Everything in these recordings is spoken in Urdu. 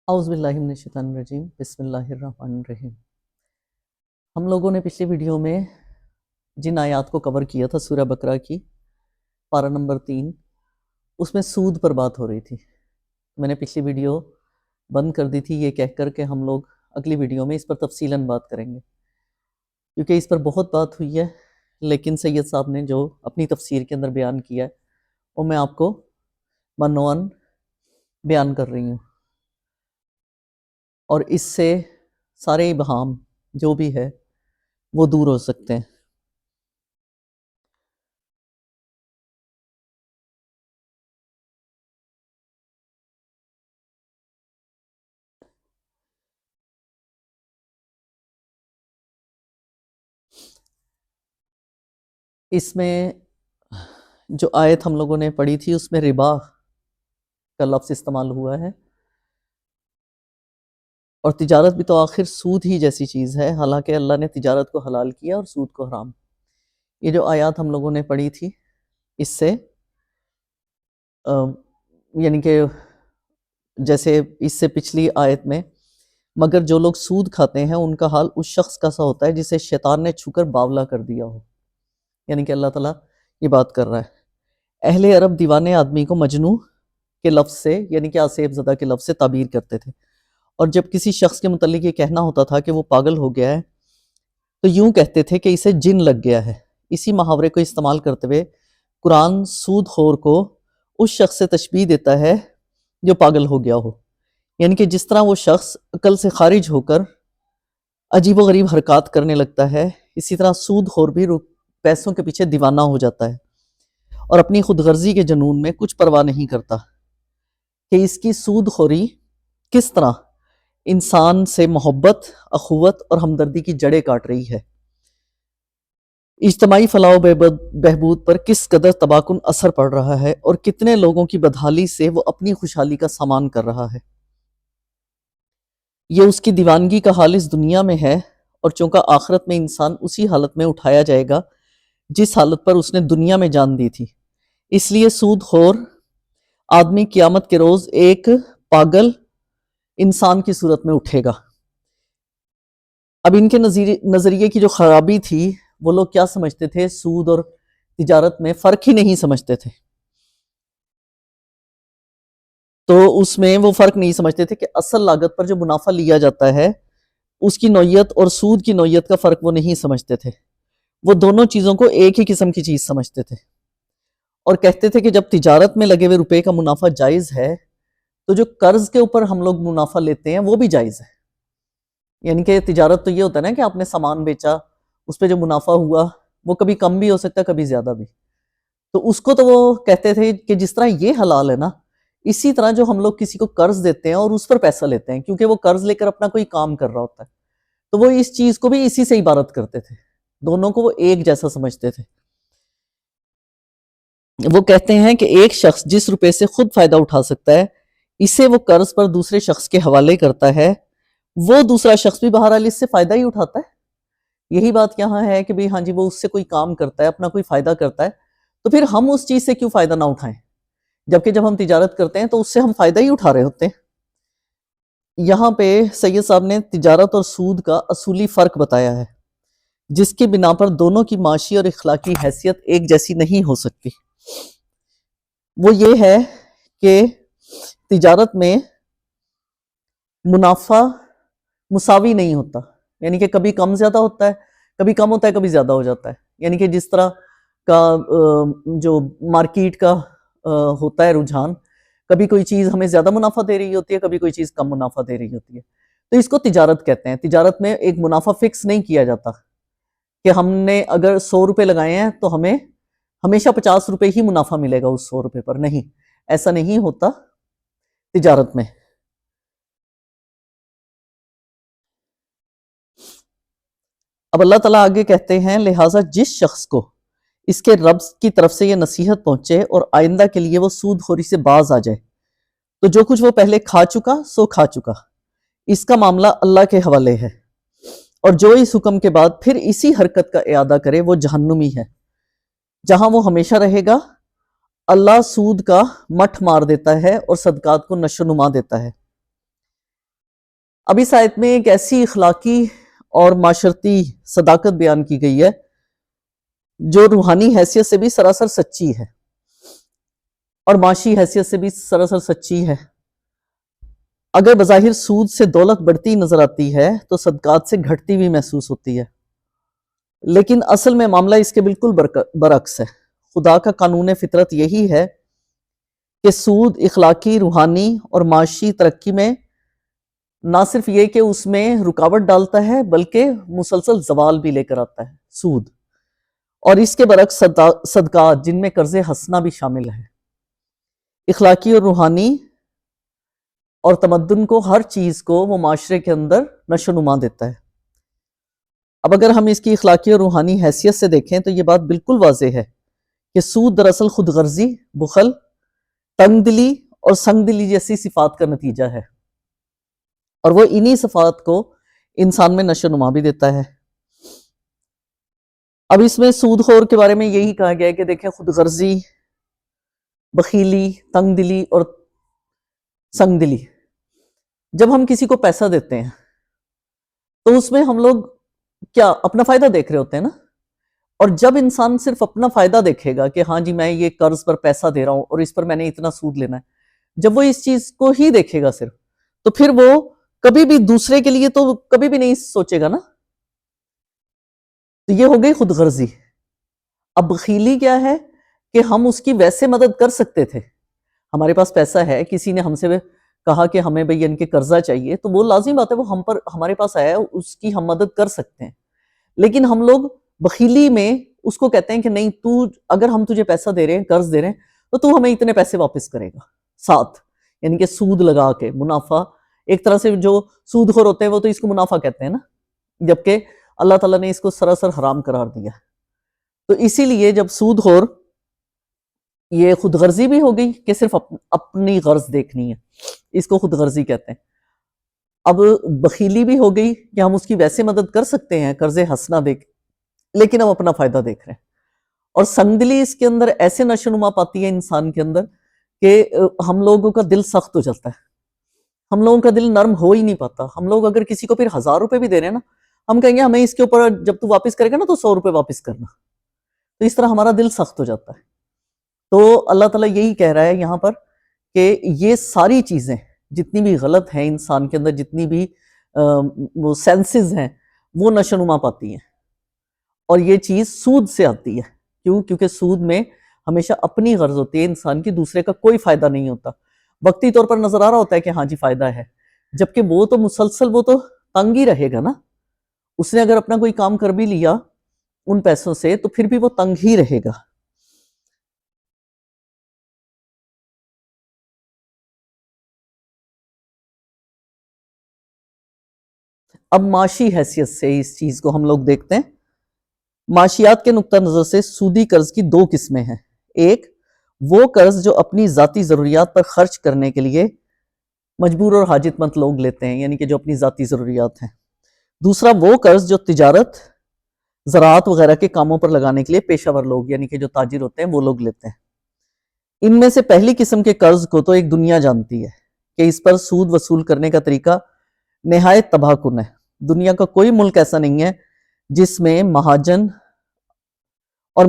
اعوذ باللہ من الشیطان الرجیم بسم اللہ الرحمن الرحیم۔ ہم لوگوں نے پچھلی ویڈیو میں جن آیات کو کور کیا تھا سورہ بقرہ کی پارہ نمبر 3، اس میں سود پر بات ہو رہی تھی۔ میں نے پچھلی ویڈیو بند کر دی تھی یہ کہہ کر کہ ہم لوگ اگلی ویڈیو میں اس پر تفصیلاً بات کریں گے، کیونکہ اس پر بہت بات ہوئی ہے، لیکن سید صاحب نے جو اپنی تفسیر کے اندر بیان کیا ہے وہ میں آپ کو منوان بیان کر رہی ہوں، اور اس سے سارے ابہام جو بھی ہے وہ دور ہو سکتے ہیں۔ اس میں جو آیت ہم لوگوں نے پڑھی تھی اس میں ربا کا لفظ استعمال ہوا ہے، اور تجارت بھی تو آخر سود ہی جیسی چیز ہے، حالانکہ اللہ نے تجارت کو حلال کیا اور سود کو حرام۔ یہ جو آیات ہم لوگوں نے پڑھی تھی اس سے یعنی کہ جیسے اس سے پچھلی آیت میں، مگر جو لوگ سود کھاتے ہیں ان کا حال اس شخص کا سا ہوتا ہے جسے شیطان نے چھو کر باولا کر دیا ہو، یعنی کہ اللہ تعالیٰ یہ بات کر رہا ہے۔ اہل عرب دیوانے آدمی کو مجنوں کے لفظ سے یعنی کہ آصیب زدہ کے لفظ سے تعبیر کرتے تھے، اور جب کسی شخص کے متعلق یہ کہنا ہوتا تھا کہ وہ پاگل ہو گیا ہے تو یوں کہتے تھے کہ اسے جن لگ گیا ہے۔ اسی محاورے کو استعمال کرتے ہوئے قرآن سود خور کو اس شخص سے تشبیہ دیتا ہے جو پاگل ہو گیا ہو، یعنی کہ جس طرح وہ شخص عقل سے خارج ہو کر عجیب و غریب حرکات کرنے لگتا ہے، اسی طرح سود خور بھی پیسوں کے پیچھے دیوانہ ہو جاتا ہے اور اپنی خود غرضی کے جنون میں کچھ پرواہ نہیں کرتا کہ اس کی سود خوری کس طرح انسان سے محبت، اخوت اور ہمدردی کی جڑیں کاٹ رہی ہے، اجتماعی فلاح و بہبود پر کس قدر تباکن اثر پڑ رہا ہے، اور کتنے لوگوں کی بدحالی سے وہ اپنی خوشحالی کا سامان کر رہا ہے۔ یہ اس کی دیوانگی کا حال اس دنیا میں ہے، اور چونکہ آخرت میں انسان اسی حالت میں اٹھایا جائے گا جس حالت پر اس نے دنیا میں جان دی تھی، اس لیے سود خور آدمی قیامت کے روز ایک پاگل انسان کی صورت میں اٹھے گا۔ اب ان کے نظریے کی جو خرابی تھی، وہ لوگ کیا سمجھتے تھے؟ سود اور تجارت میں فرق ہی نہیں سمجھتے تھے، تو اس میں وہ فرق نہیں سمجھتے تھے کہ اصل لاگت پر جو منافع لیا جاتا ہے اس کی نوعیت اور سود کی نوعیت کا فرق وہ نہیں سمجھتے تھے، وہ دونوں چیزوں کو ایک ہی قسم کی چیز سمجھتے تھے، اور کہتے تھے کہ جب تجارت میں لگے ہوئے روپے کا منافع جائز ہے تو جو قرض کے اوپر ہم لوگ منافع لیتے ہیں وہ بھی جائز ہے۔ یعنی کہ تجارت تو یہ ہوتا ہے نا کہ آپ نے سامان بیچا، اس پہ جو منافع ہوا وہ کبھی کم بھی ہو سکتا ہے کبھی زیادہ بھی، تو اس کو تو وہ کہتے تھے کہ جس طرح یہ حلال ہے نا، اسی طرح جو ہم لوگ کسی کو قرض دیتے ہیں اور اس پر پیسہ لیتے ہیں، کیونکہ وہ قرض لے کر اپنا کوئی کام کر رہا ہوتا ہے، تو وہ اس چیز کو بھی اسی سے عبارت کرتے تھے، دونوں کو وہ ایک جیسا سمجھتے تھے۔ وہ کہتے ہیں کہ ایک شخص جس روپے سے خود فائدہ اٹھا سکتا ہے اسے وہ قرض پر دوسرے شخص کے حوالے کرتا ہے، وہ دوسرا شخص بھی بہرحال اس سے فائدہ ہی اٹھاتا ہے۔ یہی بات یہاں ہے کہ ہاں جی وہ اس سے کوئی کام کرتا ہے، اپنا کوئی فائدہ کرتا ہے، تو پھر ہم اس چیز سے کیوں فائدہ نہ اٹھائیں، جبکہ جب ہم تجارت کرتے ہیں تو اس سے ہم فائدہ ہی اٹھا رہے ہوتے ہیں۔ یہاں پہ سید صاحب نے تجارت اور سود کا اصولی فرق بتایا ہے، جس کی بنا پر دونوں کی معاشی اور اخلاقی حیثیت ایک جیسی نہیں ہو سکتی۔ وہ یہ ہے کہ تجارت میں منافع مساوی نہیں ہوتا، یعنی کہ کبھی کم زیادہ ہوتا ہے، کبھی کم ہوتا ہے، کبھی زیادہ ہو جاتا ہے، یعنی کہ جس طرح کا جو مارکیٹ کا ہوتا ہے رجحان، کبھی کوئی چیز ہمیں زیادہ منافع دے رہی ہوتی ہے، کبھی کوئی چیز کم منافع دے رہی ہوتی ہے، تو اس کو تجارت کہتے ہیں۔ تجارت میں ایک منافع فکس نہیں کیا جاتا کہ ہم نے اگر 100 روپے لگائے ہیں تو ہمیں ہمیشہ 50 روپے ہی منافع ملے گا اس 100 روپے پر، نہیں، ایسا نہیں ہوتا تجارت میں۔ اب اللہ تعالیٰ آگے کہتے ہیں، لہٰذا جس شخص کو اس کے رب کی طرف سے یہ نصیحت پہنچے اور آئندہ کے لیے وہ سود خوری سے باز آ جائے، تو جو کچھ وہ پہلے کھا چکا سو کھا چکا، اس کا معاملہ اللہ کے حوالے ہے، اور جو اس حکم کے بعد پھر اسی حرکت کا اعادہ کرے وہ جہنمی ہے، جہاں وہ ہمیشہ رہے گا۔ اللہ سود کا مٹھ مار دیتا ہے اور صدقات کو نشو نما دیتا ہے۔ اب اس آیت میں ایک ایسی اخلاقی اور معاشرتی صداقت بیان کی گئی ہے جو روحانی حیثیت سے بھی سراسر سچی ہے اور معاشی حیثیت سے بھی سراسر سچی ہے۔ اگر بظاہر سود سے دولت بڑھتی نظر آتی ہے تو صدقات سے گھٹتی ہوئی محسوس ہوتی ہے، لیکن اصل میں معاملہ اس کے بالکل برعکس ہے۔ خدا کا قانون فطرت یہی ہے کہ سود اخلاقی، روحانی اور معاشی ترقی میں نہ صرف یہ کہ اس میں رکاوٹ ڈالتا ہے بلکہ مسلسل زوال بھی لے کر آتا ہے سود، اور اس کے برعکس صدقات جن میں قرض حسنہ بھی شامل ہے، اخلاقی اور روحانی اور تمدن کو، ہر چیز کو وہ معاشرے کے اندر نشو و نما دیتا ہے۔ اب اگر ہم اس کی اخلاقی اور روحانی حیثیت سے دیکھیں تو یہ بات بالکل واضح ہے کہ سود دراصل خود غرضی، بخل، تنگ دلی اور سنگ دلی جیسی صفات کا نتیجہ ہے، اور وہ انہی صفات کو انسان میں نشو و نما بھی دیتا ہے۔ اب اس میں سود خور کے بارے میں یہی کہا گیا ہے کہ دیکھیں، خود غرضی، بخیلی، تنگ دلی اور سنگ دلی، جب ہم کسی کو پیسہ دیتے ہیں تو اس میں ہم لوگ کیا اپنا فائدہ دیکھ رہے ہوتے ہیں نا، اور جب انسان صرف اپنا فائدہ دیکھے گا کہ ہاں جی میں یہ قرض پر پیسہ دے رہا ہوں اور اس پر میں نے اتنا سود لینا ہے، جب وہ اس چیز کو ہی دیکھے گا صرف، تو پھر وہ کبھی بھی دوسرے کے لیے تو کبھی بھی نہیں سوچے گا نا۔ تو یہ ہو گئی خود غرضی۔ اب بخیلی کیا ہے کہ ہم اس کی ویسے مدد کر سکتے تھے، ہمارے پاس پیسہ ہے، کسی نے ہم سے کہا کہ ہمیں بھئی ان کے قرضہ چاہیے، تو وہ لازم بات ہے وہ ہمارے پاس آیا ہے، اس کی ہم مدد کر سکتے ہیں، لیکن ہم لوگ بخیلی میں اس کو کہتے ہیں کہ نہیں، اگر ہم تجھے پیسہ دے رہے ہیں، قرض دے رہے ہیں، تو تو ہمیں اتنے پیسے واپس کرے گا ساتھ، یعنی کہ سود لگا کے منافع۔ ایک طرح سے جو سود خور ہوتے ہیں وہ تو اس کو منافع کہتے ہیں نا، جبکہ اللہ تعالیٰ نے اس کو سراسر حرام قرار دیا۔ تو اسی لیے جب سود خور، یہ خود غرضی بھی ہو گئی کہ صرف اپنی غرض دیکھنی ہے، اس کو خود غرضی کہتے ہیں۔ اب بخیلی بھی ہو گئی کہ ہم اس کی ویسے مدد کر سکتے ہیں قرض حسنہ دے کے، لیکن ہم اپنا فائدہ دیکھ رہے ہیں۔ اور سنگ دلی اس کے اندر ایسے نشو نما پاتی ہے انسان کے اندر کہ ہم لوگوں کا دل سخت ہو جاتا ہے، ہم لوگوں کا دل نرم ہو ہی نہیں پاتا۔ ہم لوگ اگر کسی کو پھر 1000 روپے بھی دے رہے ہیں نا، ہم کہیں گے ہمیں اس کے اوپر جب تو واپس کرے گا نا تو 100 روپے واپس کرنا، تو اس طرح ہمارا دل سخت ہو جاتا ہے۔ تو اللہ تعالیٰ یہی کہہ رہا ہے یہاں پر کہ یہ ساری چیزیں جتنی بھی غلط ہیں انسان کے اندر، جتنی بھی وہ سینسز ہیں، وہ نشو نما پاتی ہیں، اور یہ چیز سود سے آتی ہے۔ کیوں؟ کیونکہ سود میں ہمیشہ اپنی غرض ہوتی ہے انسان کی، دوسرے کا کوئی فائدہ نہیں ہوتا۔ وقتی طور پر نظر آ رہا ہوتا ہے کہ ہاں جی فائدہ ہے، جبکہ وہ تو مسلسل وہ تو تنگ ہی رہے گا نا۔ اس نے اگر اپنا کوئی کام کر بھی لیا ان پیسوں سے تو پھر بھی وہ تنگ ہی رہے گا۔ اب معاشی حیثیت سے اس چیز کو ہم لوگ دیکھتے ہیں۔ معاشیات کے نقطہ نظر سے سودی قرض کی 2 قسمیں ہیں۔ ایک وہ قرض جو اپنی ذاتی ضروریات پر خرچ کرنے کے لیے مجبور اور حاجت مند لوگ لیتے ہیں، یعنی کہ جو اپنی ذاتی ضروریات ہیں۔ دوسرا وہ قرض جو تجارت، زراعت وغیرہ کے کاموں پر لگانے کے لیے پیشہ ور لوگ، یعنی کہ جو تاجر ہوتے ہیں وہ لوگ لیتے ہیں۔ ان میں سے پہلی قسم کے قرض کو تو ایک دنیا جانتی ہے کہ اس پر سود وصول کرنے کا طریقہ نہایت تباہ کن ہے۔ دنیا کا کوئی ملک ایسا نہیں ہے جس میں مہاجن اور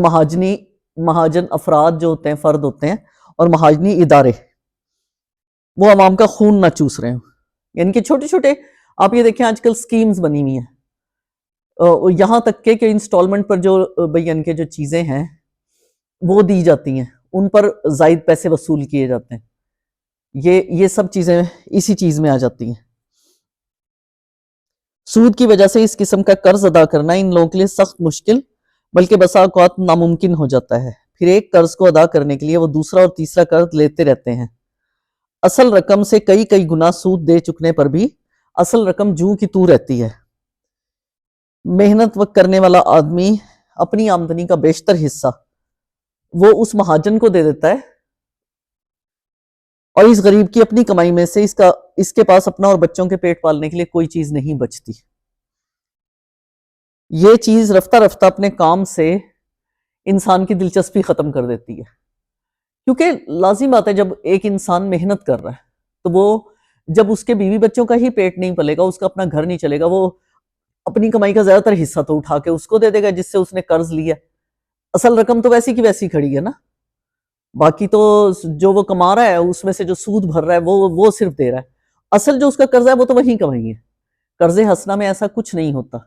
مہاجن افراد جو ہوتے ہیں، فرد ہوتے ہیں، اور مہاجنی ادارے وہ عوام کا خون نہ چوس رہے ہوں۔ یعنی کہ چھوٹے چھوٹے آپ یہ دیکھیں آج کل سکیمز بنی ہوئی ہیں، یہاں تک کہ انسٹالمنٹ پر جو یعنی کہ جو چیزیں ہیں وہ دی جاتی ہیں، ان پر زائد پیسے وصول کیے جاتے ہیں۔ یہ سب چیزیں اسی چیز میں آ جاتی ہیں۔ سود کی وجہ سے اس قسم کا قرض ادا کرنا ان لوگوں کے لیے سخت مشکل بلکہ بسا اوقات ناممکن ہو جاتا ہے۔ پھر ایک قرض کو ادا کرنے کے لیے وہ دوسرا اور تیسرا قرض لیتے رہتے ہیں۔ اصل رقم سے کئی گنا سود دے چکنے پر بھی اصل رقم جوں کی توں رہتی ہے۔ محنت وقت کرنے والا آدمی اپنی آمدنی کا بیشتر حصہ وہ اس مہاجن کو دے دیتا ہے، اور اس غریب کی اپنی کمائی میں سے اس کے پاس اپنا اور بچوں کے پیٹ پالنے کے لیے کوئی چیز نہیں بچتی۔ یہ چیز رفتہ رفتہ اپنے کام سے انسان کی دلچسپی ختم کر دیتی ہے، کیونکہ لازم بات ہے جب ایک انسان محنت کر رہا ہے تو وہ جب اس کے بیوی بچوں کا ہی پیٹ نہیں پلے گا، اس کا اپنا گھر نہیں چلے گا، وہ اپنی کمائی کا زیادہ تر حصہ تو اٹھا کے اس کو دے دے گا جس سے اس نے قرض لیا. اصل رقم تو ویسی کی ویسی کھڑی ہے نا، باقی تو جو وہ کما رہا ہے اس میں سے جو سود بھر رہا ہے وہ صرف دے رہا ہے. اصل جو اس کا قرضہ ہے وہ تو وہی کمائی ہے. قرض حسنہ میں ایسا کچھ نہیں ہوتا.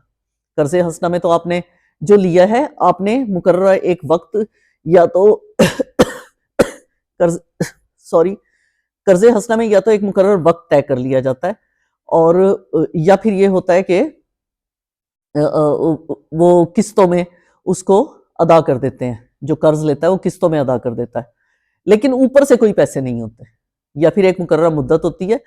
قرض حسنہ میں تو آپ نے جو لیا ہے آپ نے مقررہ ایک وقت یا تو قرض حسنہ میں یا تو ایک مقرر وقت طے کر لیا جاتا ہے، اور یا پھر یہ ہوتا ہے کہ وہ قسطوں میں اس کو ادا کر دیتے ہیں. جو قرض لیتا ہے وہ قسطوں میں ادا کر دیتا ہے، لیکن اوپر سے کوئی پیسے نہیں ہوتے. یا پھر ایک مقررہ مدت ہوتی ہے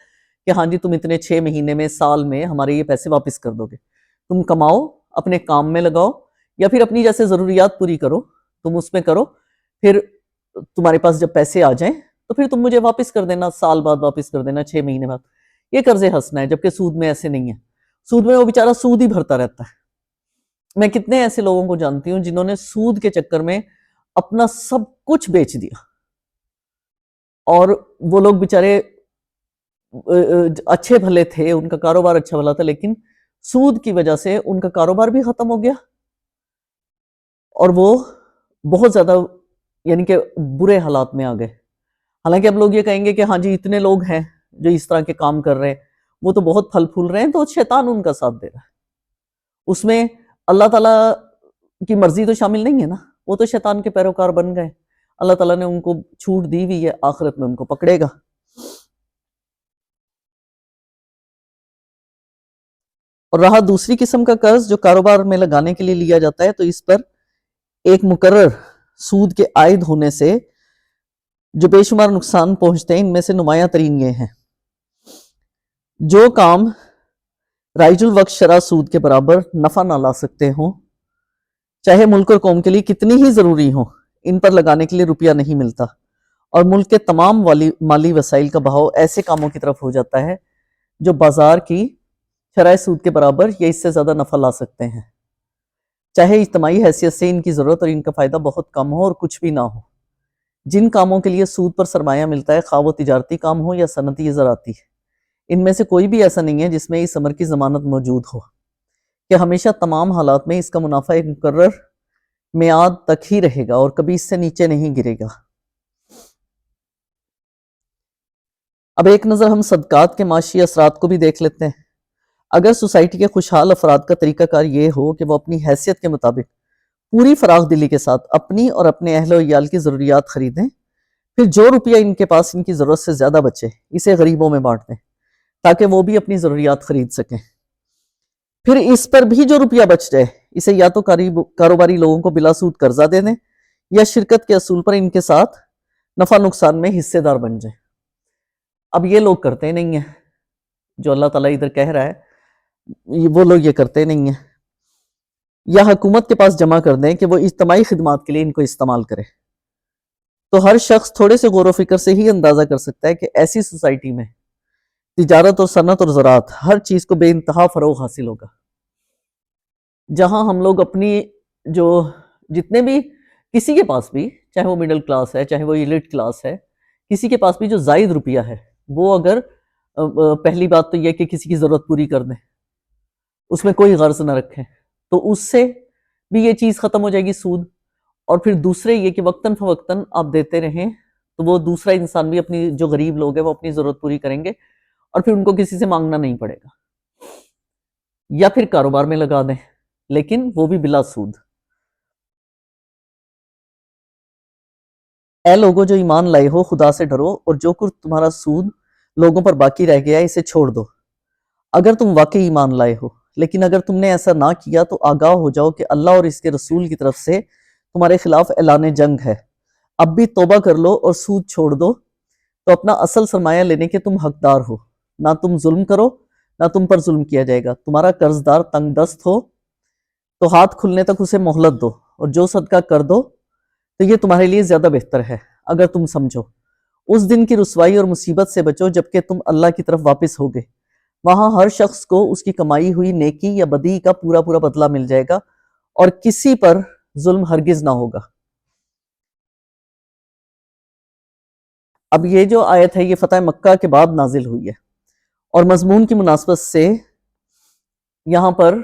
کہ ہاں جی تم اتنے 6 مہینے میں، سال میں ہمارے یہ پیسے واپس کر دو گے. تم کماؤ، اپنے کام میں لگاؤ، یا پھر اپنی جیسے ضروریات پوری کرو، تم اس میں کرو، پھر تمہارے پاس جب پیسے آ جائیں تو پھر تم مجھے واپس کر دینا، سال بعد واپس کر دینا، 6 مہینے بعد. یہ قرض حسنہ ہے. جبکہ سود میں ایسے نہیں ہے. سود میں وہ بیچارہ سود ہی بھرتا رہتا ہے. میں کتنے ایسے لوگوں کو جانتی ہوں جنہوں نے سود کے چکر میں اپنا سب کچھ بیچ دیا، اور وہ لوگ بیچارے اچھے بھلے تھے، ان کا کاروبار اچھا بھلا تھا، لیکن سود کی وجہ سے ان کا کاروبار بھی ختم ہو گیا، اور وہ بہت زیادہ یعنی کہ برے حالات میں آ گئے. حالانکہ اب لوگ یہ کہیں گے کہ ہاں جی اتنے لوگ ہیں جو اس طرح کے کام کر رہے ہیں، وہ تو بہت پھل پھول رہے ہیں، تو شیطان ان کا ساتھ دے رہا ہے. اس میں اللہ تعالیٰ کی مرضی تو شامل نہیں ہے نا، وہ تو شیطان کے پیروکار بن گئے. اللہ تعالیٰ نے ان کو چھوٹ دی ہوئی ہے، آخرت میں ان کو پکڑے گا. اور رہا دوسری قسم کا قرض جو کاروبار میں لگانے کے لیے لیا جاتا ہے، تو اس پر ایک مقرر سود کے عائد ہونے سے جو بے شمار نقصان پہنچتے ہیں، ان میں سے نمایاں ترین یہ ہیں: جو کام رائج الوقت شرح سود کے برابر نفع نہ لا سکتے ہوں، چاہے ملک اور قوم کے لیے کتنی ہی ضروری ہوں، ان پر لگانے کے لیے روپیہ نہیں ملتا، اور ملک کے تمام مالی وسائل کا بہاؤ ایسے کاموں کی طرف ہو جاتا ہے جو بازار کی شرح سود کے برابر یا اس سے زیادہ نفع لا سکتے ہیں، چاہے اجتماعی حیثیت سے ان کی ضرورت اور ان کا فائدہ بہت کم ہو اور کچھ بھی نہ ہو. جن کاموں کے لیے سود پر سرمایہ ملتا ہے، خواہ وہ تجارتی کام ہو یا صنعتی یا زراعتی، ان میں سے کوئی بھی ایسا نہیں ہے جس میں اس امر کی ضمانت موجود ہو کہ ہمیشہ تمام حالات میں اس کا منافع ایک مقرر میعاد تک ہی رہے گا اور کبھی اس سے نیچے نہیں گرے گا. اب ایک نظر ہم صدقات کے معاشی اثرات کو بھی دیکھ لیتے ہیں. اگر سوسائٹی کے خوشحال افراد کا طریقہ کار یہ ہو کہ وہ اپنی حیثیت کے مطابق پوری فراخ دلی کے ساتھ اپنی اور اپنے اہل و عیال کی ضروریات خریدیں، پھر جو روپیہ ان کے پاس ان کی ضرورت سے زیادہ بچے اسے غریبوں میں بانٹ دیں تاکہ وہ بھی اپنی ضروریات خرید سکیں، پھر اس پر بھی جو روپیہ بچ جائے اسے یا تو کاروباری لوگوں کو بلا سود قرضہ دے دیں، یا شرکت کے اصول پر ان کے ساتھ نفع نقصان میں حصے دار بن جائیں. اب یہ لوگ کرتے نہیں ہیں جو اللہ تعالیٰ ادھر کہہ رہا ہے، وہ لوگ یہ کرتے نہیں ہیں. یا حکومت کے پاس جمع کر دیں کہ وہ اجتماعی خدمات کے لیے ان کو استعمال کرے. تو ہر شخص تھوڑے سے غور و فکر سے ہی اندازہ کر سکتا ہے کہ ایسی سوسائٹی میں تجارت اور صنعت اور زراعت ہر چیز کو بے انتہا فروغ حاصل ہوگا، جہاں ہم لوگ اپنی جو جتنے بھی کسی کے پاس بھی، چاہے وہ مڈل کلاس ہے چاہے وہ ایلیٹ کلاس ہے، کسی کے پاس بھی جو زائد روپیہ ہے، وہ اگر پہلی بات تو یہ کہ کسی کی ضرورت پوری کر دیں، اس میں کوئی غرض نہ رکھیں، تو اس سے بھی یہ چیز ختم ہو جائے گی، سود. اور پھر دوسرے یہ کہ وقتاً فوقتاً آپ دیتے رہیں تو وہ دوسرا انسان بھی اپنی جو غریب لوگ ہیں وہ اپنی ضرورت پوری کریں گے، اور پھر ان کو کسی سے مانگنا نہیں پڑے گا. یا پھر کاروبار میں لگا دیں لیکن وہ بھی بلا سود. اے لوگوں جو ایمان لائے ہو، خدا سے ڈرو، اور جو کچھ تمہارا سود لوگوں پر باقی رہ گیا ہے اسے چھوڑ دو، اگر تم واقعی ایمان لائے ہو. لیکن اگر تم نے ایسا نہ کیا تو آگاہ ہو جاؤ کہ اللہ اور اس کے رسول کی طرف سے تمہارے خلاف اعلان جنگ ہے. اب بھی توبہ کر لو اور سود چھوڑ دو تو اپنا اصل سرمایہ لینے کے تم حقدار ہو. نہ تم ظلم کرو، نہ تم پر ظلم کیا جائے گا. تمہارا قرض دار تنگ دست ہو تو ہاتھ کھلنے تک اسے مہلت دو، اور جو صدقہ کر دو تو یہ تمہارے لیے زیادہ بہتر ہے اگر تم سمجھو. اس دن کی رسوائی اور مصیبت سے بچو جبکہ تم اللہ کی طرف واپس ہوگے. وہاں ہر شخص کو اس کی کمائی ہوئی نیکی یا بدی کا پورا پورا بدلہ مل جائے گا، اور کسی پر ظلم ہرگز نہ ہوگا. اب یہ جو آیت ہے یہ فتح مکہ کے بعد نازل ہوئی ہے. اور مضمون کی مناسبت سے یہاں پر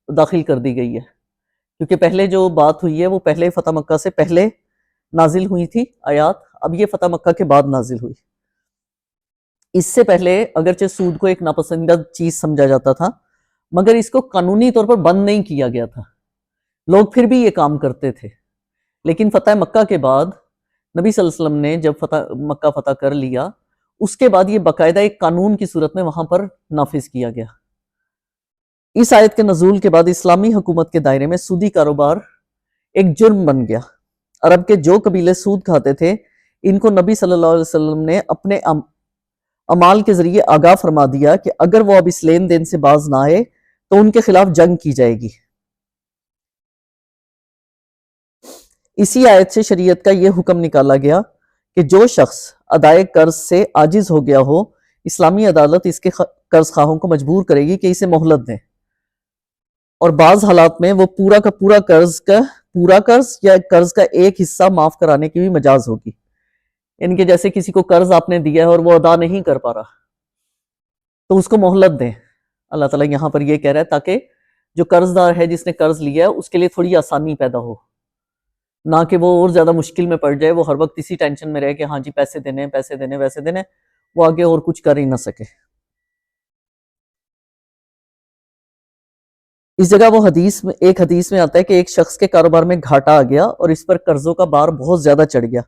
داخل کر دی گئی ہے، کیونکہ پہلے جو بات ہوئی ہے وہ پہلے فتح مکہ سے پہلے نازل ہوئی تھی آیات، اب یہ فتح مکہ کے بعد نازل ہوئی۔ اس سے پہلے اگرچہ سود کو ایک ناپسندیدہ چیز سمجھا جاتا تھا، مگر اس کو قانونی طور پر بند نہیں کیا گیا تھا، لوگ پھر بھی یہ کام کرتے تھے۔ لیکن فتح مکہ کے بعد نبی صلی اللہ علیہ وسلم نے جب مکہ فتح کر لیا، اس کے بعد یہ باقاعدہ ایک قانون کی صورت میں وہاں پر نافذ کیا گیا۔ اس آیت کے نزول کے بعد اسلامی حکومت کے دائرے میں سودی کاروبار ایک جرم بن گیا۔ عرب کے جو قبیلے سود کھاتے تھے، ان کو نبی صلی اللہ علیہ وسلم نے اپنے اعمال کے ذریعے آگاہ فرما دیا کہ اگر وہ اب اس لین دین سے باز نہ آئے تو ان کے خلاف جنگ کی جائے گی۔ اسی آیت سے شریعت کا یہ حکم نکالا گیا کہ جو شخص ادائے قرض سے عاجز ہو گیا ہو، اسلامی عدالت اس کے قرض خواہوں کو مجبور کرے گی کہ اسے مہلت دیں، اور بعض حالات میں وہ پورا کا پورا قرض یا قرض کا ایک حصہ معاف کرانے کی بھی مجاز ہوگی۔ یعنی کہ جیسے کسی کو قرض آپ نے دیا ہے اور وہ ادا نہیں کر پا رہا تو اس کو مہلت دیں۔ اللہ تعالیٰ یہاں پر یہ کہہ رہا ہے تاکہ جو قرض دار ہے، جس نے قرض لیا ہے، اس کے لیے تھوڑی آسانی پیدا ہو، نہ کہ وہ اور زیادہ مشکل میں پڑ جائے، وہ ہر وقت اسی ٹینشن میں رہے کہ ہاں جی پیسے دینے ویسے دینے، وہ آگے اور کچھ کر ہی نہ سکے۔ اس جگہ وہ ایک حدیث میں آتا ہے کہ ایک شخص کے کاروبار میں گھاٹا آ گیا اور اس پر قرضوں کا بار بہت زیادہ چڑھ گیا۔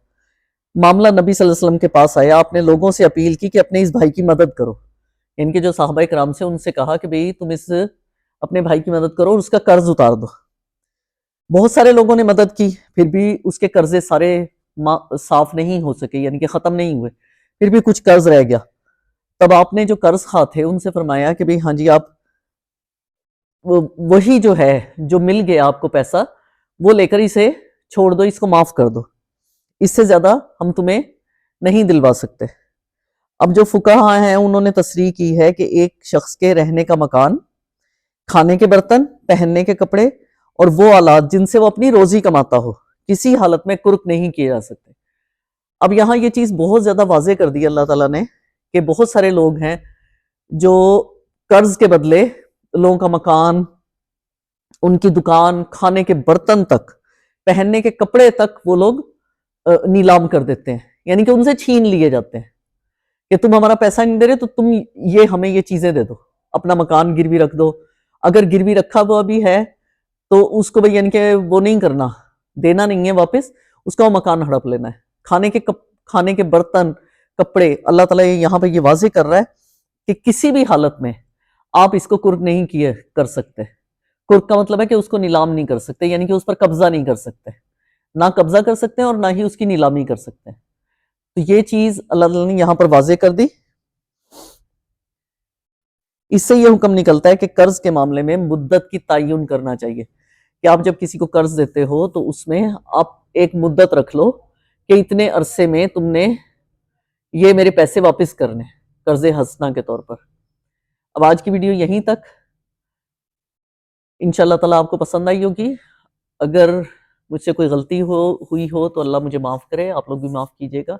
معاملہ نبی صلی اللہ علیہ وسلم کے پاس آیا، آپ نے لوگوں سے اپیل کی کہ اپنے اس بھائی کی مدد کرو۔ ان کے جو صحابہ کرام سے ان سے کہا کہ بھئی تم اپنے بھائی کی مدد کرو اور اس کا قرض اتار دو۔ بہت سارے لوگوں نے مدد کی، پھر بھی اس کے قرضے سارے صاف نہیں ہو سکے، یعنی کہ ختم نہیں ہوئے، پھر بھی کچھ قرض رہ گیا۔ تب آپ نے جو قرض خواہ تھے ان سے فرمایا کہ بھئی ہاں جی، آپ وہی جو ہے جو مل گیا آپ کو پیسہ، وہ لے کر اسے چھوڑ دو، اس کو معاف کر دو، اس سے زیادہ ہم تمہیں نہیں دلوا سکتے۔ اب جو فقہاء ہیں انہوں نے تصریح کی ہے کہ ایک شخص کے رہنے کا مکان، کھانے کے برتن، پہننے کے کپڑے اور وہ آلات جن سے وہ اپنی روزی کماتا ہو، کسی حالت میں قرق نہیں کیے جا سکتے۔ اب یہاں یہ چیز بہت زیادہ واضح کر دی اللہ تعالیٰ نے کہ بہت سارے لوگ ہیں جو قرض کے بدلے لوگوں کا مکان، ان کی دکان، کھانے کے برتن تک، پہننے کے کپڑے تک وہ لوگ نیلام کر دیتے ہیں، یعنی کہ ان سے چھین لیے جاتے ہیں کہ تم ہمارا پیسہ نہیں دے رہے تو تم ہمیں یہ چیزیں دے دو، اپنا مکان گروی رکھ دو، اگر گروی رکھا ہوا بھی ہے تو اس کو یعنی کہ وہ نہیں کرنا، دینا نہیں ہے واپس، اس کا وہ مکان ہڑپ لینا ہے۔ کھانے کے برتن، کپڑے، اللہ تعالیٰ یہاں پہ یہ واضح کر رہا ہے کہ کسی بھی حالت میں آپ اس کو قرق نہیں کر سکتے۔ قرق کا مطلب ہے کہ اس کو نیلام نہیں کر سکتے، یعنی کہ اس پر قبضہ نہیں کر سکتے، نہ قبضہ کر سکتے ہیں اور نہ ہی اس کی نیلامی کر سکتے ہیں۔ تو یہ چیز اللہ تعالیٰ نے یہاں پر واضح کر دی۔ اس سے یہ حکم نکلتا ہے کہ قرض کے معاملے میں مدت کی تعین کرنا چاہیے، کہ آپ جب کسی کو قرض دیتے ہو تو اس میں آپ ایک مدت رکھ لو کہ اتنے عرصے میں تم نے یہ میرے پیسے واپس کرنے، قرض حسنہ کے طور پر۔ اب آج کی ویڈیو یہیں تک، انشاءاللہ تعالیٰ آپ کو پسند آئی ہوگی۔ اگر مجھ سے کوئی غلطی ہوئی ہو تو اللہ مجھے معاف کرے، آپ لوگ بھی معاف کیجیے گا۔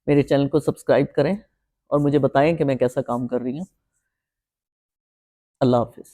میرے چینل کو سبسکرائب کریں اور مجھے بتائیں کہ میں کیسا کام کر رہی ہوں۔ اللہ حافظ۔